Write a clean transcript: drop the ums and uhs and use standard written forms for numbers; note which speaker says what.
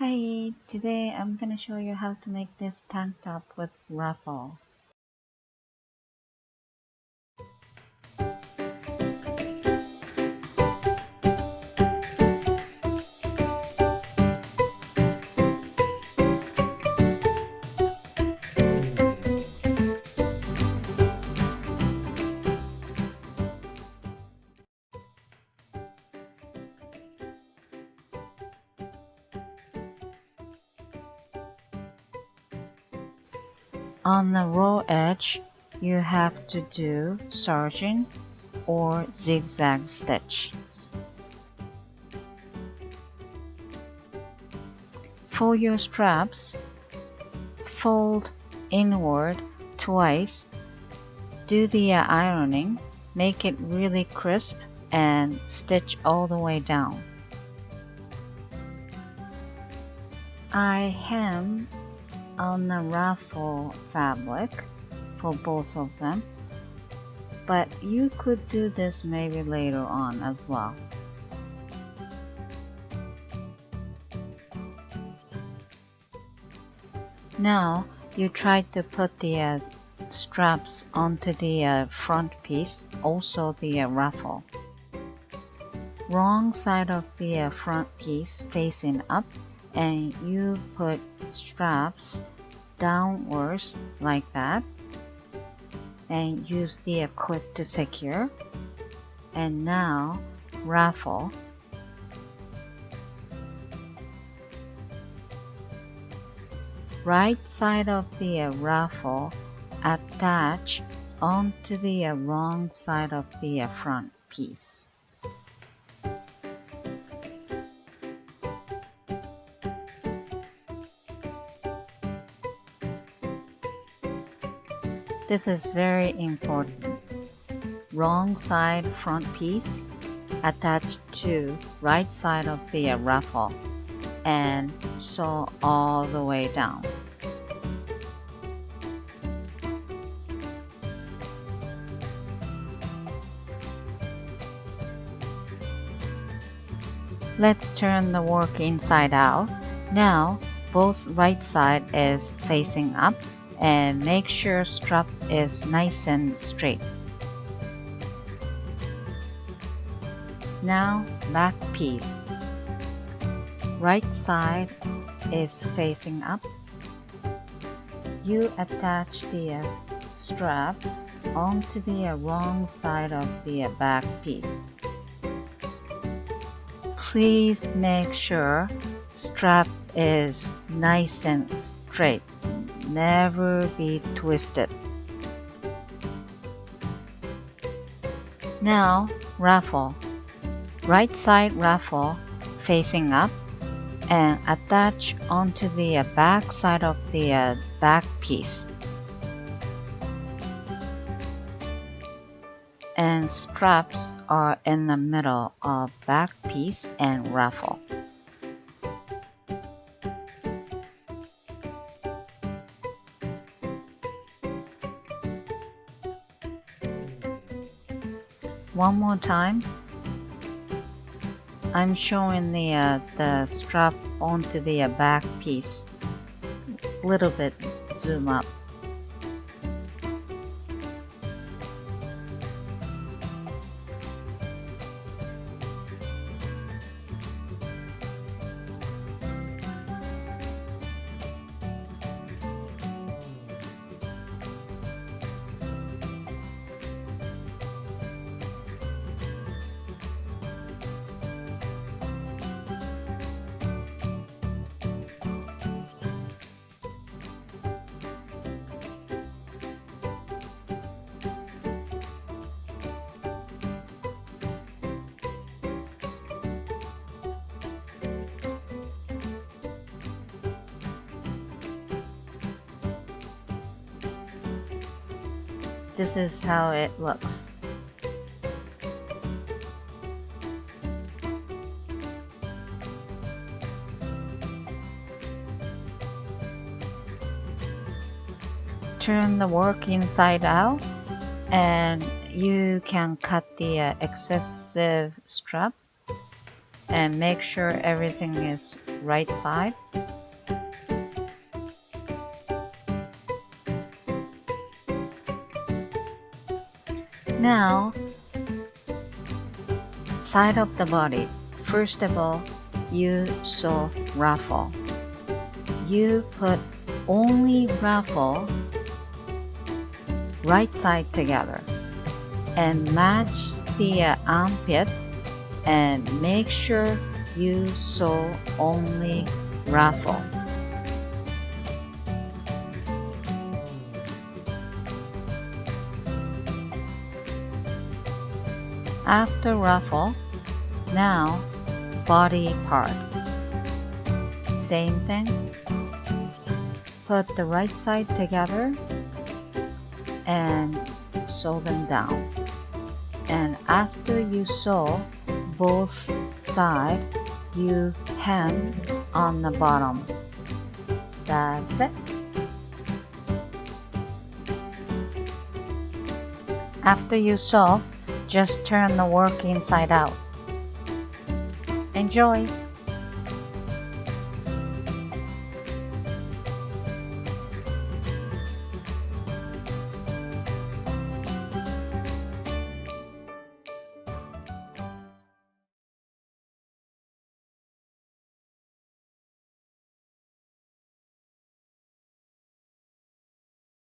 Speaker 1: Hi, today I'm gonna show you how to make this tank top with ruffle. On the raw edge, you have to do sergeant or zigzag stitch. For your straps, fold inward twice, do the ironing, make it really crisp, and stitch all the way down. I hem on the ruffle fabric for both of them, but you could do this maybe later on as well. Now you try to put the straps onto the front piece, also the ruffle. Wrong side of the front piece facing up, and you put straps downwards like that, and use the clip to secure. And now ruffle. Right side of the ruffle attach onto the wrong side of the front piece. This is very important. Wrong side front piece attached to right side of the ruffle and sew all the way down. Let's turn the work inside out. Now both right side is facing up and make sure strap is nice and straight. Now back piece. Right side is facing up. You attach the strap onto the wrong side of the back piece. Please make sure strap is nice and straight. Never be twisted. Now ruffle. Right side ruffle facing up and attach onto the back side of the back piece. And straps are in the middle of back piece and ruffle. One more time. I'm showing the strap onto the back piece. Little bit zoom up. This is how it looks. Turn the work inside out and you can cut the excessive strap and make sure everything is right side. Now, side of the body. First of all, you sew ruffle. You put only ruffle right side together and match the armpit, and make sure you sew only ruffle. After ruffle, now body part. Same thing. Put the right side together and sew them down. And after you sew both sides, you hem on the bottom. That's it. After you sew, just turn the work inside out. Enjoy!